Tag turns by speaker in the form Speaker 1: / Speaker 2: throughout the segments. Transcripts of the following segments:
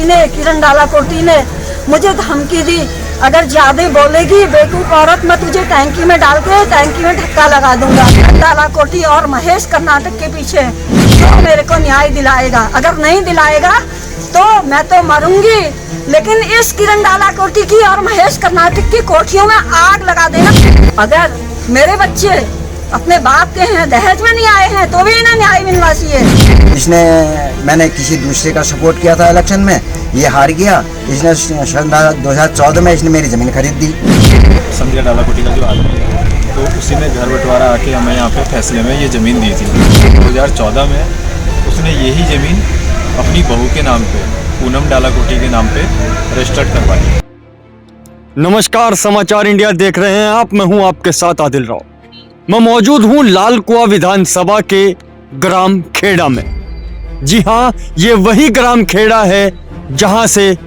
Speaker 1: कोटी ने, किरण डालाकोटी ने मुझे धमकी दी, अगर ज्यादा बोलेगी बेवकूफ औरत मैं तुझे टैंकी में डाल के टैंकी में धक्का लगा दूंगा। डालाकोटी और महेश कर्नाटक के पीछे तो मेरे को न्याय दिलाएगा, अगर नहीं दिलाएगा तो मैं तो मरूंगी, लेकिन इस किरण डालाकोटी की और महेश कर्नाटक की कोठियों में आग लगा देना। अगर मेरे बच्चे अपने बाप के हैं, दहेज में नहीं आए हैं, तो भी इन्हें न्याय मिलना चाहिए।
Speaker 2: इसने मैंने किसी दूसरे का सपोर्ट किया था इलेक्शन में, ये हार गया। इसने 2014 में इसने मेरी ज़मीन खरीद दी।
Speaker 3: संध्या डालाकोटी का जो आदमी है तो उसी ने घर बंटवारा आके हमें यहाँ पे फैसले में ये ज़मीन दी थी। 2014 में उसने यही ज़मीन अपनी बहू के नाम पे, पूनम डालाकोटी के नाम पे रजिस्टर्ड करवा ली।
Speaker 4: नमस्कार, समाचार इंडिया देख रहे हैं आप। मैं हूं आपके साथ आदिल राव। मैं मौजूद हूं लालकुआं विधानसभा के ग्राम खेड़ा में। जी हां, ये वही ग्राम खेड़ा है जहां से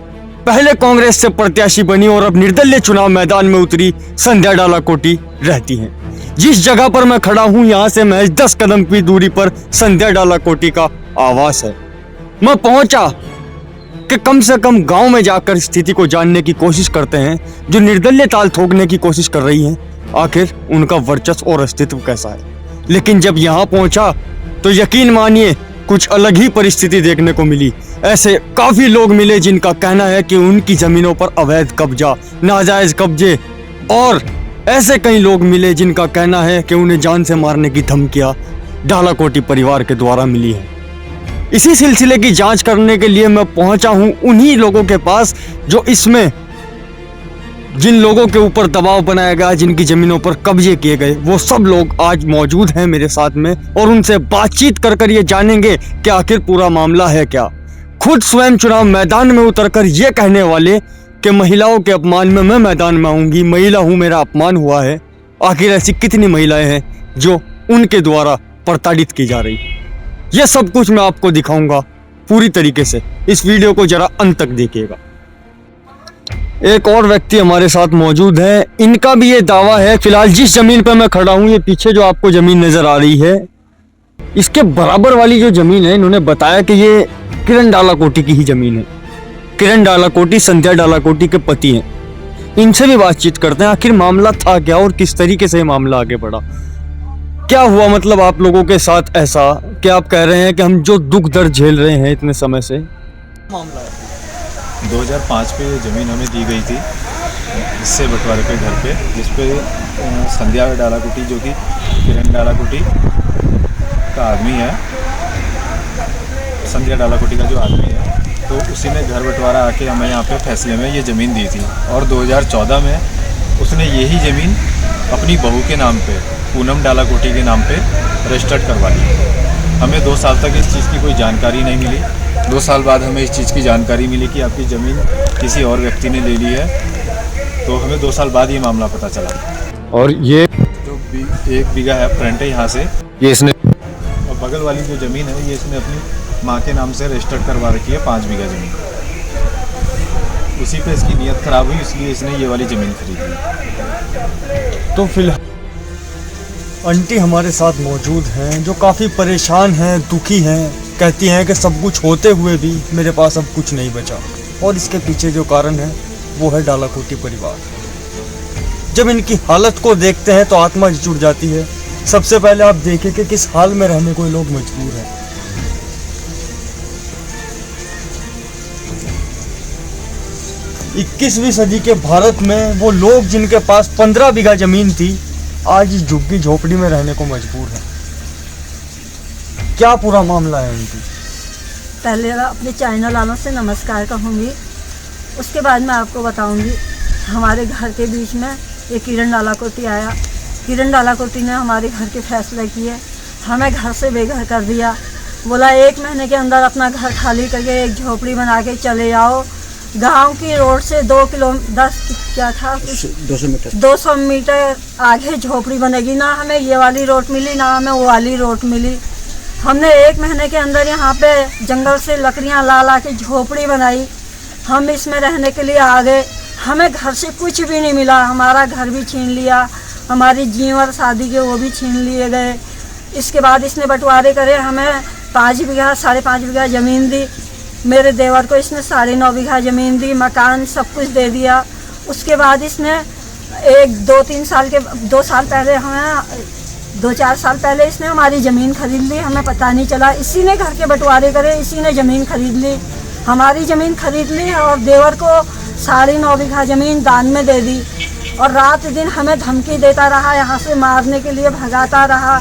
Speaker 4: पहले कांग्रेस से प्रत्याशी बनी और अब निर्दलीय चुनाव मैदान में उतरी संध्या डालाकोटी रहती हैं। जिस जगह पर मैं खड़ा हूं, यहां से महज 10 कदम की दूरी पर संध्या डालाकोटी का आवास है। मैं पहुंचा कि कम से कम गांव में जाकर स्थिति को जानने की कोशिश करते हैं। जो निर्दलीय ताल ठोकने की कोशिश कर रही हैं, आखिर उनका वर्चस्व और अस्तित्व कैसा है। लेकिन जब यहां पहुंचा तो यकीन मानिए कुछ अलग ही परिस्थिति देखने को मिली। ऐसे काफी लोग मिले जिनका कहना है कि उनकी जमीनों पर अवैध कब्जा, नाजायज कब्जे, और ऐसे कई लोग मिले जिनका कहना है कि उन्हें जान से मारने की धमकियां डालाकोटी परिवार के द्वारा मिली है। इसी सिलसिले की जांच करने के लिए मैं पहुंचा हूं उन्हीं लोगों के पास जो इसमें जिन लोगों के ऊपर दबाव बनाया गया, जिनकी जमीनों पर कब्जे किए गए, वो सब लोग आज मौजूद हैं मेरे साथ में और उनसे बातचीत कर ये जानेंगे कि आखिर पूरा मामला है क्या। खुद स्वयं चुनाव मैदान में उतरकर ये कहने वाले कि महिलाओं के अपमान में मैं मैदान में आऊंगी, महिला हूं, मेरा अपमान हुआ है। आखिर ऐसी कितनी महिलाएं हैं जो उनके द्वारा प्रताड़ित की जा रही। यह सब कुछ मैं आपको दिखाऊंगा पूरी तरीके से। इस वीडियो को जरा अंत तक देखिएगा। एक और व्यक्ति हमारे साथ मौजूद है, इनका भी ये दावा है। फिलहाल जिस जमीन पर मैं खड़ा हूँ, ये पीछे जो आपको जमीन नजर आ रही है, इसके बराबर वाली जो जमीन है, इन्होंने बताया कि ये किरण डालाकोटी की ही जमीन है। किरण डालाकोटी संध्या डालाकोटी के पति हैं। इनसे भी बातचीत करते हैं, आखिर मामला था क्या और किस तरीके से मामला आगे बढ़ा, क्या हुआ। मतलब आप लोगों के साथ ऐसा क्या आप कह रहे हैं कि हम जो दुख दर्द झेल रहे हैं इतने समय से। मामला है
Speaker 3: 2005 पे ये ज़मीन हमें दी गई थी हिस्से बंटवारे पे घर पे, जिसपे संध्या डालाकोटी जो कि किरण डालाकोटी का आदमी है, संध्या डालाकोटी का जो आदमी है, तो उसी ने घर बंटवारा आके हमें यहाँ पे फैसले में ये ज़मीन दी थी। और 2014 में उसने यही ज़मीन अपनी बहू के नाम पे, पूनम डालाकोटी के नाम पे रजिस्टर्ड करवा ली। हमें 2 साल तक इस चीज़ की कोई जानकारी नहीं मिली। 2 साल बाद हमें इस चीज़ की जानकारी मिली कि आपकी ज़मीन किसी और व्यक्ति ने ले ली है, तो हमें 2 साल बाद ये मामला पता चला।
Speaker 4: और ये
Speaker 3: जो 1 बीघा है फ्रंट है यहाँ से,
Speaker 4: ये इसने,
Speaker 3: और बगल वाली जो ज़मीन है ये इसने अपनी माँ के नाम से रजिस्टर्ड करवा रखी है, 5 बीघा ज़मीन। उसी पे इसकी नीयत ख़राब हुई, इसलिए इसने ये वाली ज़मीन खरीदी।
Speaker 4: तो फिलहाल आंटी हमारे साथ मौजूद हैं जो काफ़ी परेशान हैं, दुखी हैं। कहती हैं कि सब कुछ होते हुए भी मेरे पास अब कुछ नहीं बचा, और इसके पीछे जो कारण है वो है डालाकोटी परिवार। जब इनकी हालत को देखते हैं तो आत्मा जुड़ जाती है। सबसे पहले आप देखें कि किस हाल में रहने को लोग मजबूर हैं। इक्कीसवीं सदी के भारत में वो लोग जिनके पास 15 बीघा जमीन थी, आज इस झुग्गी झोपड़ी में रहने को मजबूर है। क्या पूरा मामला है इनकी।
Speaker 1: पहले अपने चैनल वालों से नमस्कार कहूँगी, उसके बाद मैं आपको बताऊँगी। हमारे घर के बीच में एक किरण डालाकोटी आया। किरण डालाकोटी ने हमारे घर के फैसले किए, हमें घर से बेघर कर दिया। बोला 1 महीने के अंदर अपना घर खाली करके एक झोपड़ी बना के चले जाओ। गांव की रोड से 200 मीटर आगे झोपड़ी बनेगी। ना हमें ये वाली रोड मिली, ना हमें वो वाली रोड मिली। हमने 1 महीने के अंदर यहाँ पे जंगल से लकड़ियाँ ला के झोपड़ी बनाई। हम इसमें रहने के लिए आ गए। हमें घर से कुछ भी नहीं मिला, हमारा घर भी छीन लिया, हमारी जीवन शादी के वो भी छीन लिए गए। इसके बाद इसने बंटवारे करे, हमें 5 बीघा 5.5 बीघा ज़मीन दी। मेरे देवर को इसने 9.5 बीघा ज़मीन दी, मकान सब कुछ दे दिया। उसके बाद इसने 2 साल पहले हमें 2-4 साल पहले इसने हमारी ज़मीन खरीद ली, हमें पता नहीं चला। इसी ने घर के बंटवारे करे, इसी ने ज़मीन खरीद ली, हमारी ज़मीन खरीद ली और देवर को 9.5 बीघा ज़मीन दान में दे दी। और रात दिन हमें धमकी देता रहा, यहाँ से मारने के लिए भगाता रहा।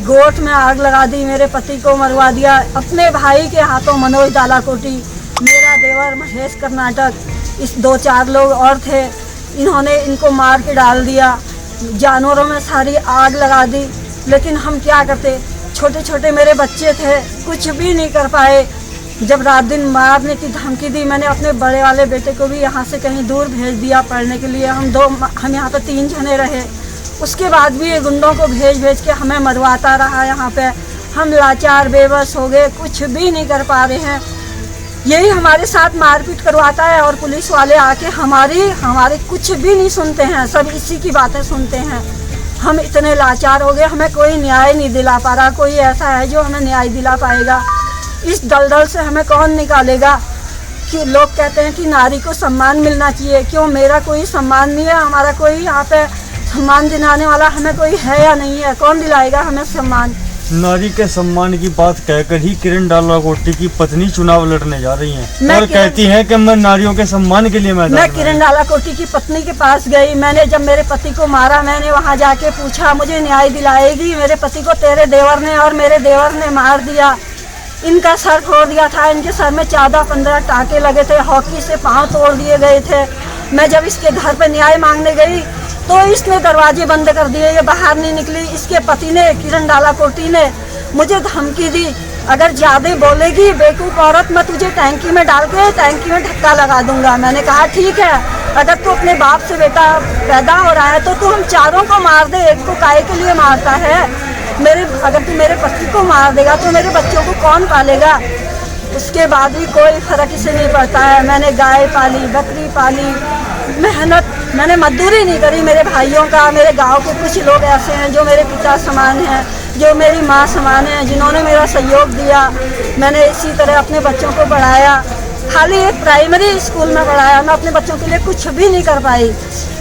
Speaker 1: गोट में आग लगा दी, मेरे पति को मरवा दिया। अपने भाई के हाथों मनोज डालाकोटी, मेरा देवर महेश कर्नाटक, इस 2-4 लोग और थे, इन्होंने इनको मार के डाल दिया। जानवरों में सारी आग लगा दी। लेकिन हम क्या करते, छोटे छोटे मेरे बच्चे थे, कुछ भी नहीं कर पाए। जब रात दिन मारने की धमकी दी, मैंने अपने बड़े वाले बेटे को भी यहाँ से कहीं दूर भेज दिया पढ़ने के लिए। हम यहाँ पे 3 जने रहे। उसके बाद भी ये गुंडों को भेज के हमें मरवाता रहा। यहाँ पे हम लाचार बेबस हो गए, कुछ भी नहीं कर पा रहे हैं। यही हमारे साथ मारपीट करवाता है और पुलिस वाले आके हमारे कुछ भी नहीं सुनते हैं, सब इसी की बातें सुनते हैं। हम इतने लाचार हो गए, हमें कोई न्याय नहीं दिला पा रहा। कोई ऐसा है जो हमें न्याय दिला पाएगा? इस दलदल से हमें कौन निकालेगा? कि लोग कहते हैं कि नारी को सम्मान मिलना चाहिए, क्यों मेरा कोई सम्मान नहीं है? हमारा कोई यहाँ पे सम्मान दिलाने वाला हमें कोई है या नहीं है? कौन दिलाएगा हमें सम्मान?
Speaker 4: नारी के सम्मान की बात कहकर ही किरण डालाकोटी की पत्नी चुनाव लड़ने जा रही हैं और कहती हैं कि मैं नारियों के सम्मान के लिए मैं
Speaker 1: किरण डालाकोटी की पत्नी के पास गई। मैंने जब मेरे पति को मारा, मैंने वहां जाके पूछा, मुझे न्याय दिलाएगी? मेरे पति को तेरे देवर ने और मेरे देवर ने मार दिया। इनका सर फोड़ दिया था, इनके सर में 14-15 टाँके लगे थे, हॉकी से पाँव तोड़ दिए गए थे। मैं जब इसके घर पे न्याय मांगने गई तो इसने दरवाजे बंद कर दिए, ये बाहर नहीं निकली। इसके पति ने, किरण डालाकोटी ने, मुझे धमकी दी, अगर ज़्यादा बोलेगी बेवकूफ़ औरत, मैं तुझे टैंकी में डाल के टैंकी में धक्का लगा दूंगा। मैंने कहा ठीक है, अगर तू अपने बाप से बेटा पैदा हो रहा है तो तू हम चारों को मार दे, एक को काहे के लिए मारता है? अगर तू मेरे पति को मार देगा तो मेरे बच्चों को कौन पालेगा? उसके बाद भी कोई फ़र्क इसे नहीं पड़ता है। मैंने गाय पाली, बकरी पाली, मेहनत, मैंने मजदूरी नहीं करी। मेरे भाइयों का, मेरे गांव के कुछ लोग ऐसे हैं जो मेरे पिता समान हैं, जो मेरी माँ समान हैं, जिन्होंने मेरा सहयोग दिया। मैंने इसी तरह अपने बच्चों को बढ़ाया। खाली एक प्राइमरी स्कूल में पढ़ाया, मैं अपने बच्चों के लिए कुछ भी नहीं कर पाई।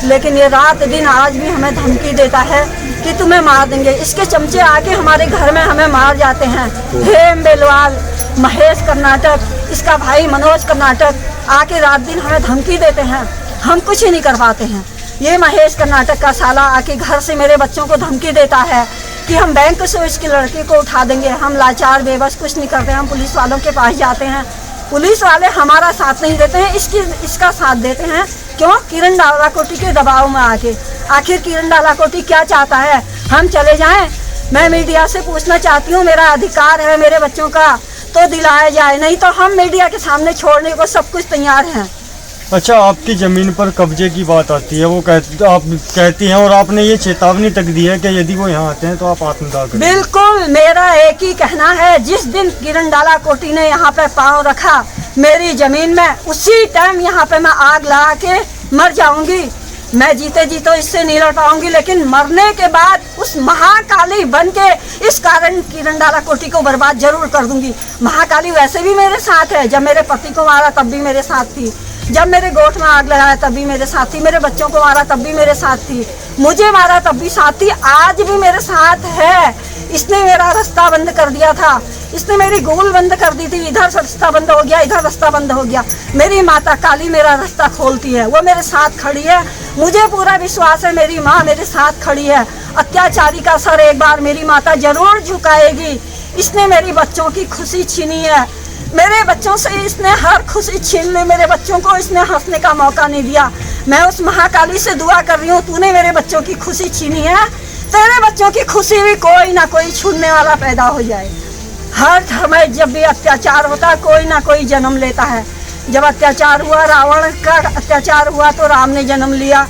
Speaker 1: लेकिन ये रात दिन आज भी हमें धमकी देता है कि तुम्हें मार देंगे। इसके चमचे आके हमारे घर में हमें मार जाते हैं। हेम बेलवाल, महेश कर्नाटक, इसका भाई मनोज कर्नाटक आके रात दिन हमें धमकी देते हैं, हम कुछ ही नहीं कर पाते हैं। ये महेश कर्नाटक का साला आके घर से मेरे बच्चों को धमकी देता है कि हम बैंक से इसके लड़के को उठा देंगे। हम लाचार बेबस कुछ नहीं करते, हम पुलिस वालों के पास जाते हैं, पुलिस वाले हमारा साथ नहीं देते हैं, इसका साथ देते हैं। क्यों? किरण डालाकोटी के दबाव में आके। आखिर किरण डालाकोटी क्या चाहता है? हम चले जाएं? मैं मीडिया से पूछना चाहती हूँ, मेरा अधिकार है मेरे बच्चों का तो दिलाया जाए, नहीं तो हम मीडिया के सामने छोड़ने को सब कुछ तैयार हैं।
Speaker 4: अच्छा, आपकी ज़मीन पर कब्जे की बात आती है, आप कहती हैं और आपने ये चेतावनी तक दी है कि यदि वो यहाँ आते हैं तो आप आत्मदाह करें।
Speaker 1: बिल्कुल, मेरा एक ही कहना है, जिस दिन किरण डालाकोटी ने यहाँ पे पाँव रखा मेरी ज़मीन में, उसी टाइम यहाँ पे मैं आग लगा के मर जाऊंगी। मैं जीते जी तो इससे नहीं लड़ पाऊंगी, लेकिन मरने के बाद उस महाकाली बन के इस कारण किरण डालाकोटी को बर्बाद जरूर कर दूंगी। महाकाली वैसे भी मेरे साथ है, जब मेरे पति को मारा तब भी मेरे साथ थी, जब मेरे गोठ में आग लगाया तब भी मेरे साथ थी, मेरे बच्चों को मारा तब भी मेरे साथ थी, मुझे मारा तब भी साथ थी, आज भी मेरे साथ है। इसने मेरा रास्ता बंद कर दिया था, इसने मेरी गोल बंद कर दी थी, इधर रास्ता बंद हो गया, इधर रास्ता बंद हो गया। मेरी माता काली मेरा रास्ता खोलती है, वो मेरे साथ खड़ी है। मुझे पूरा विश्वास है मेरी माँ मेरे साथ खड़ी है। अत्याचारी का सर एक बार मेरी माता जरूर झुकाएगी। इसने मेरी बच्चों की खुशी छीनी है, मेरे बच्चों से इसने हर खुशी छीन ली, मेरे बच्चों को इसने हंसने का मौका नहीं दिया। मैं उस महाकाली से दुआ कर रही हूँ, तूने मेरे बच्चों की खुशी छीनी है, तेरे बच्चों की खुशी भी कोई ना कोई छीनने वाला पैदा हो जाए। हर समय जब भी अत्याचार होता है कोई ना कोई जन्म लेता है। जब अत्याचार हुआ, रावण का अत्याचार हुआ तो राम ने जन्म लिया।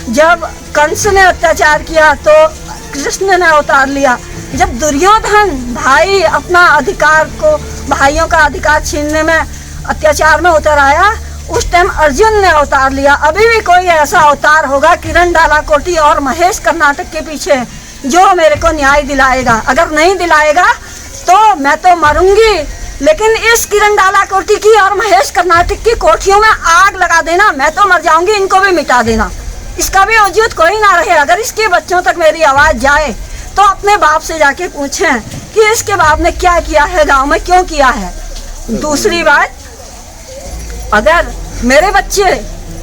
Speaker 1: जब कंस ने अत्याचार किया तो कृष्ण ने अवतार लिया। जब दुर्योधन भाई अपना अधिकार को, भाइयों का अधिकार छीनने में अत्याचार में उतर आया, उस टाइम अर्जुन ने अवतार लिया। अभी भी कोई ऐसा अवतार होगा किरण डालाकोटी और महेश कर्नाटक के पीछे जो मेरे को न्याय दिलाएगा। अगर नहीं दिलाएगा तो मैं तो मरूंगी, लेकिन इस किरण डाला कोठी की और महेश कर्नाटक की कोठियों में आग लगा देना, मैं तो मर जाऊंगी, इनको भी मिटा देना, इसका भी वजूद कोई ना रहे। अगर इसके बच्चों तक मेरी आवाज़ जाए तो अपने बाप से जाके पूछें कि इसके बाप ने क्या किया है, गांव में क्यों किया है। दूसरी बात, अगर मेरे बच्चे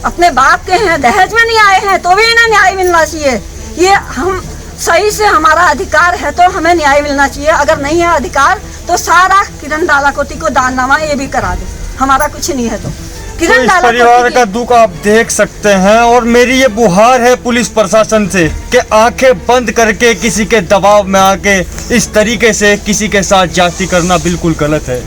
Speaker 1: अपने बाप के हैं, दहेज में नहीं आए हैं, तो भी इन्हें न्याय मिलना चाहिए। ये हम सही से, हमारा अधिकार है तो हमें न्याय मिलना चाहिए। अगर नहीं है अधिकार तो सारा किरण डालाकोटी को दाननामा ये भी करा दे, हमारा कुछ नहीं है तो
Speaker 4: तो इस परिवार का दुख आप देख सकते हैं। और मेरी ये गुहार है पुलिस प्रशासन से कि आंखें बंद करके किसी के दबाव में आके इस तरीके से किसी के साथ जाति करना बिल्कुल गलत है।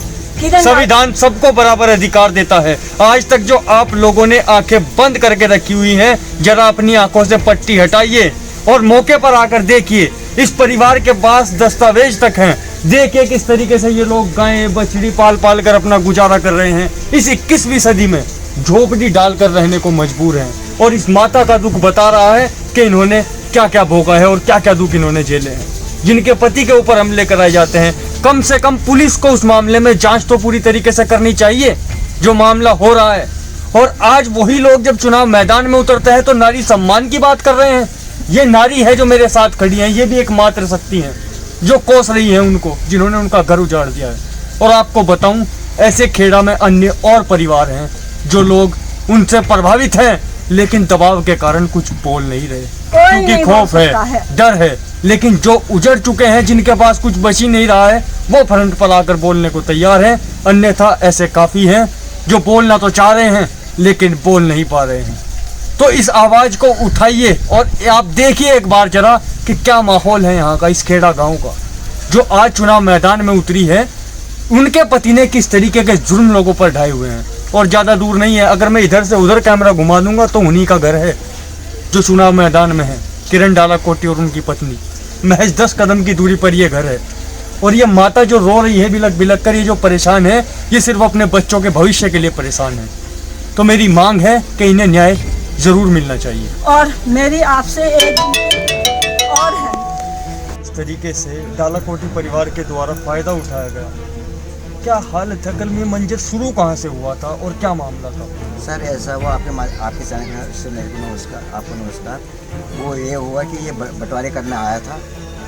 Speaker 4: संविधान सबको बराबर अधिकार देता है। आज तक जो आप लोगों ने आंखें बंद करके रखी हुई हैं, जरा अपनी आंखों से पट्टी हटाइए और मौके पर आकर देखिए। इस परिवार के पास दस्तावेज तक हैं। देखिए किस तरीके से ये लोग गायें बछड़ी पाल पाल कर अपना गुजारा कर रहे हैं। इस 21वीं सदी में झोपड़ी डालकर रहने को मजबूर हैं। और इस माता का दुख बता रहा है कि इन्होंने क्या क्या भोगा है और क्या क्या दुख इन्होंने झेले हैं। जिनके पति के ऊपर हमले कराए जाते हैं, कम से कम पुलिस को उस मामले में जांच तो पूरी तरीके से करनी चाहिए जो मामला हो रहा है। और आज वही लोग जब चुनाव मैदान में उतरते हैं तो नारी सम्मान की बात कर रहे हैं। ये नारी है जो मेरे साथ खड़ी है, ये भी एक मातृ शक्ति है जो कोस रही है उनको, जिन्होंने उनका घर उजाड़ दिया है। और आपको बताऊं, ऐसे खेड़ा में अन्य और परिवार हैं जो लोग उनसे प्रभावित हैं, लेकिन दबाव के कारण कुछ बोल नहीं रहे क्योंकि खौफ है, डर है। लेकिन जो उजड़ चुके हैं, जिनके पास कुछ बच ही नहीं रहा है, वो फ्रंट पर आकर बोलने को तैयार है। अन्यथा ऐसे काफी हैं जो बोलना तो चाह रहे हैं लेकिन बोल नहीं पा रहे हैं। तो इस आवाज को उठाइए और आप देखिए एक बार जरा कि क्या माहौल है यहाँ का, इस खेड़ा गांव का, जो आज चुनाव मैदान में उतरी है। उनके पति ने किस तरीके के जुर्म लोगों पर ढाए हुए हैं। और ज़्यादा दूर नहीं है, अगर मैं इधर से उधर कैमरा घुमा दूंगा तो उन्हीं का घर है जो चुनाव मैदान में है। किरण डालाकोटी और उनकी पत्नी, महज 10 कदम की दूरी पर ये घर है। और ये माता जो रो रही है बिलक बिलक कर, ये जो परेशान है, ये सिर्फ अपने बच्चों के भविष्य के लिए परेशान है। तो मेरी मांग है कि इन्हें न्याय जरूर मिलना चाहिए।
Speaker 1: और मेरी आपसे एक और है,
Speaker 4: इस तरीके से डालाकोटी परिवार के द्वारा फायदा उठाया गया। क्या हालत है, कल में मंजर शुरू कहाँ से हुआ था और क्या मामला था?
Speaker 2: सर ऐसा हुआ, आपके चैनल से मेरे को नमस्कार, आपको नमस्कार। वो ये हुआ कि ये बंटवारे करने आया था,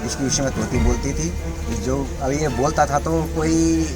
Speaker 2: इसके विषय में तोती बोलती थी। जो अब ये बोलता था तो कोई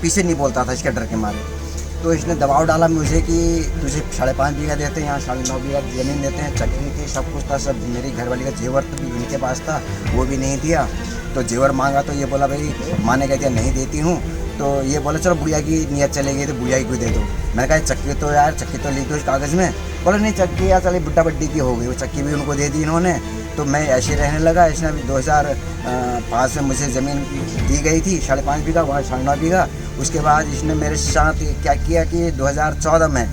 Speaker 2: पीछे नहीं बोलता था इसके डर के मारे। तो इसने दबाव डाला मुझे कि तुझे 5.5 बीघा देते हैं, यहाँ 9.5 बीघा ज़मीन देते हैं, चक्री थी, सब कुछ था। सब मेरी घरवाली का जेवर भी इनके पास था, वो भी नहीं दिया। तो जेवर मांगा तो ये बोला भाई माने कहते नहीं देती हूँ। तो ये बोला चलो बुढ़िया की नियत चलेगी तो बुढ़िया को दे दो। मैंने कहा चक्की तो यार, चक्की तो लिख दो इस कागज़ में। बोले नहीं चक्की यार चले बुड्ढा बड्डी की हो गई। वो चक्की भी उनको दे दी इन्होंने। तो मैं ऐसे रहने लगा। इसने अभी 2005 में मुझे ज़मीन दी गई थी 5.5 बीघा, वहाँ 9.5 बीघा। उसके बाद इसने मेरे साथ क्या किया कि 2014 में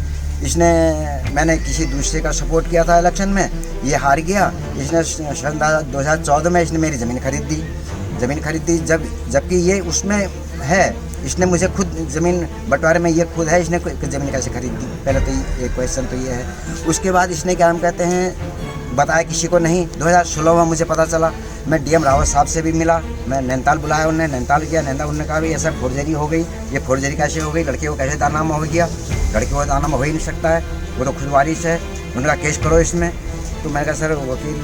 Speaker 2: मैंने किसी दूसरे का सपोर्ट किया था इलेक्शन में, ये हार गया। इसने 2014 में इसने मेरी ज़मीन खरीद दी जबकि ये उसमें है। इसने मुझे खुद ज़मीन बंटवारे में ये खुद है, इसने ज़मीन कैसे खरीद दी? पहले तो ये क्वेश्चन तो ये है। उसके बाद इसने क्या हम कहते हैं बताया किसी को नहीं। 2016 में मुझे पता चला। मैं डीएम रावत साहब से भी मिला, मैं नैनीताल बुलाया, उन्होंने नैनीताल किया। नैनीताल उन्होंने कहा भाई ऐसा फोर्जरी हो गई। ये फोर्जरी कैसे हो गई? लड़के को कैसे दानामा हो गया? लड़के को दानामा हो ही नहीं सकता है, वो तो खुद वारिस है। उनका केस करो इसमें। तो मैंने कहा सर वकील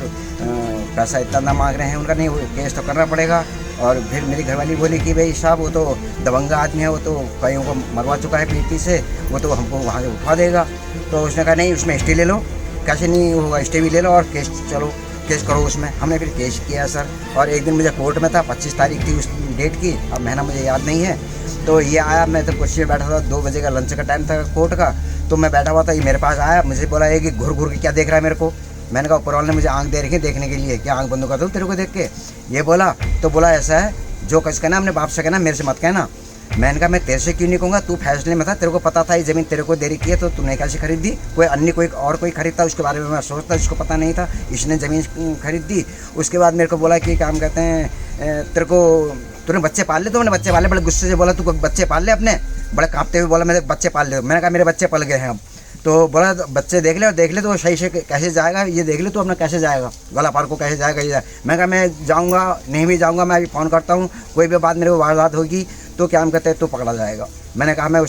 Speaker 2: पैसा इतना मांग रहे हैं। उनका नहीं, केस तो करना पड़ेगा। और फिर मेरी घरवाली बोली कि भाई साहब वो तो दबंगा आदमी है, वो तो कईयों को मरवा चुका है पीटी से, वो तो हमको वहाँ से उठवा देगा। तो उसने कहा नहीं उसमें स्टे ले लो। कैसे नहीं होगा, स्टे भी ले लो और केस करो उसमें। हमने फिर केस किया सर। और एक दिन मुझे कोर्ट में था, 25 तारीख थी उस डेट की, अब महीना मुझे याद नहीं है। तो ये आया, मैं तो कुर्सी में बैठा था, 2 बजे का लंच का टाइम था कोर्ट का। तो मैं बैठा हुआ था, ये मेरे पास आया, मुझे बोला है कि घुर के क्या देख रहा है मेरे को। मैंने कहा ऊपर वाले ने मुझे आंख दे रखी है देखने के लिए, क्या आंख बंद कर दूँ तेरे को देख के? ये बोला तो बोला ऐसा है जो कुछ कहना अपने बाप से कहना, मेरे से मत कहना। मैंने कहा मैं तेरे से क्यों नहीं कहूँगा, तू फैसले में था, तेरे को पता था ये ज़मीन तेरे को दे रखी है, तो तूने कैसे खरीद दी? कोई अन्य कोई खरीदता उसके बारे में मैं सोचता, इसको पता नहीं था, इसने ज़मीन खरीद दी। उसके बाद मेरे को बोला कि काम कहते हैं तेरे को तूने बच्चे पाल ले। तो मैंने बच्चे पाले, बड़े गुस्से से बोला तू बच्चे पाल ले अपने, बड़े कांपते हुए बोला मेरे बच्चे पाल ले। मैंने कहा मेरे बच्चे पल गए हैं अब। तो बोला बच्चे देख ले और देख ले तो सही से कैसे जाएगा, ये देख ले तो अपना कैसे जाएगा, गला पार को कैसे जाएगा ये। मैं कहा मैं जाऊँगा, नहीं भी जाऊँगा, मैं अभी फ़ोन करता हूँ, कोई भी बात मेरे को वारदात होगी तो क्या हम कहते हैं तो पकड़ा जाएगा। मैंने कहा मैं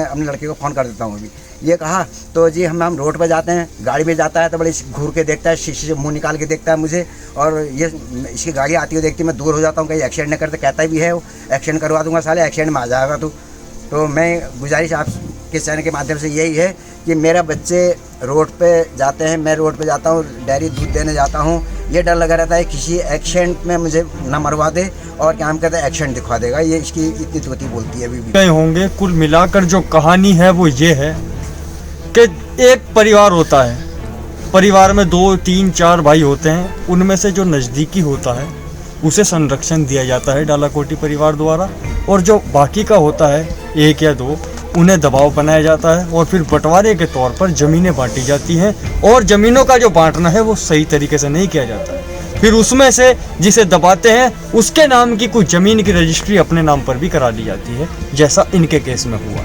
Speaker 2: अपने लड़के को फ़ोन कर देता हूँ अभी। ये कहा तो जी हम रोड पर जाते हैं, गाड़ी में जाता है तो बड़े घूर के देखता है, शीशे से मुँह निकाल के देखता है मुझे, और ये इसकी गाड़ी आती हुई देखती मैं दूर हो जाता हूँ, कहीं एक्सीडेंट न करते, कहता भी है वो एक्सीडेंट करवा दूँगा साले, एक्सीडेंट में आ जाएगा तू। तो मैं गुजारिश आपके चैनल के माध्यम से यही है कि मेरा बच्चे रोड पे जाते हैं, मैं रोड पे जाता हूँ, डेयरी दूध देने जाता हूँ, ये डर लगा रहता है किसी एक्सीडेंट में मुझे ना मरवा दे और क्या हम कहते हैं एक्सीडेंट दिखवा देगा। ये इसकी इतनी तोती बोलती है अभी भी।
Speaker 4: गए होंगे। कुल मिलाकर जो कहानी है वो ये है कि एक परिवार होता है, परिवार में 2, 3, 4 भाई होते हैं, उनमें से जो नज़दीकी होता है उसे संरक्षण दिया जाता है डालाकोटी परिवार द्वारा, और जो बाकी का होता है 1 या 2 उन्हें दबाव बनाया जाता है और फिर बंटवारे के तौर पर ज़मीनें बांटी जाती हैं, और ज़मीनों का जो बांटना है वो सही तरीके से नहीं किया जाता है। फिर उसमें से जिसे दबाते हैं उसके नाम की कुछ ज़मीन की रजिस्ट्री अपने नाम पर भी करा ली जाती है, जैसा इनके केस में हुआ।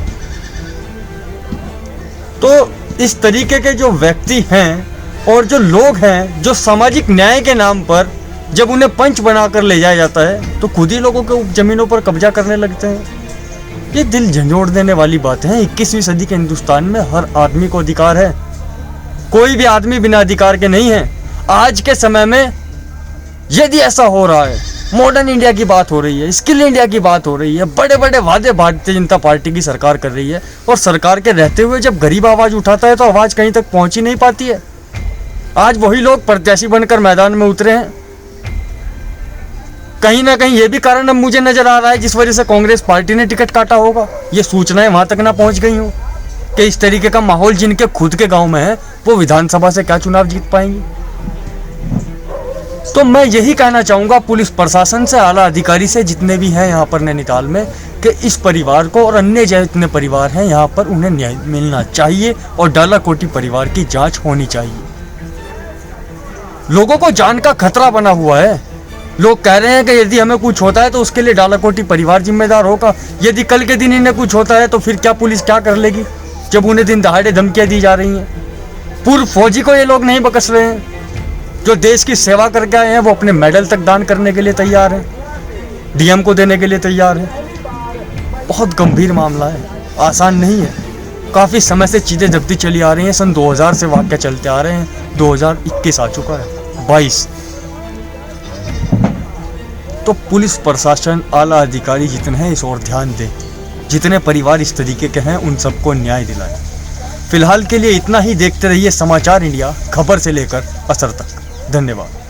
Speaker 4: तो इस तरीके के जो व्यक्ति हैं और जो लोग हैं, जो सामाजिक न्याय के नाम पर जब उन्हें पंच बनाकर ले जाया जाता है तो खुद ही लोगों के ज़मीनों पर कब्जा करने लगते हैं। ये दिल झंझोड़ देने वाली बातें हैं। 21वीं सदी के हिंदुस्तान में हर आदमी को अधिकार है, कोई भी आदमी बिना अधिकार के नहीं है। आज के समय में यदि ऐसा हो रहा है, मॉडर्न इंडिया की बात हो रही है, स्किल इंडिया की बात हो रही है, बड़े बड़े वादे भारतीय जनता पार्टी की सरकार कर रही है, और सरकार के रहते हुए जब गरीब आवाज़ उठाता है तो आवाज़ कहीं तक पहुंच ही नहीं पाती है। आज वही लोग प्रत्याशी बनकर मैदान में उतरे हैं। कहीं ना कहीं ये भी कारण अब मुझे नजर आ रहा है जिस वजह से कांग्रेस पार्टी ने टिकट काटा होगा। ये सूचनाएं वहां तक ना पहुंच गई हो कि इस तरीके का माहौल जिनके खुद के गांव में है वो विधानसभा से क्या चुनाव जीत पाएंगे। तो मैं यही कहना चाहूंगा पुलिस प्रशासन से, आला अधिकारी से, जितने भी हैं यहाँ पर नैनीताल में, कि इस परिवार को और अन्य जितने परिवार हैं यहाँ पर उन्हें न्याय मिलना चाहिए और डालाकोटी परिवार की जाँच होनी चाहिए। लोगों को जान का खतरा बना हुआ है। लोग कह रहे हैं कि यदि हमें कुछ होता है तो उसके लिए डालाकोटी परिवार जिम्मेदार होगा। यदि कल के दिन इन्हें कुछ होता है तो फिर क्या पुलिस क्या कर लेगी, जब उन्हें दिन दहाड़े धमकियां दी जा रही हैं। पूर्व फौजी को ये लोग नहीं बकस रहे हैं, जो देश की सेवा करके आए हैं वो अपने मेडल तक दान करने के लिए तैयार हैं, डीएम को देने के लिए तैयार हैं। बहुत गंभीर मामला है, आसान नहीं है। काफ़ी समय से चीज़ें जबती चली आ रही हैं। सन 2000 से वाक़या चलते आ रहे हैं, 2021 आ चुका है, 22। तो पुलिस प्रशासन, आला अधिकारी जितने हैं इस ओर ध्यान दें, जितने परिवार इस तरीके के हैं उन सबको न्याय दिलाएं। फिलहाल के लिए इतना ही। देखते रहिए समाचार इंडिया, खबर से लेकर असर तक। धन्यवाद।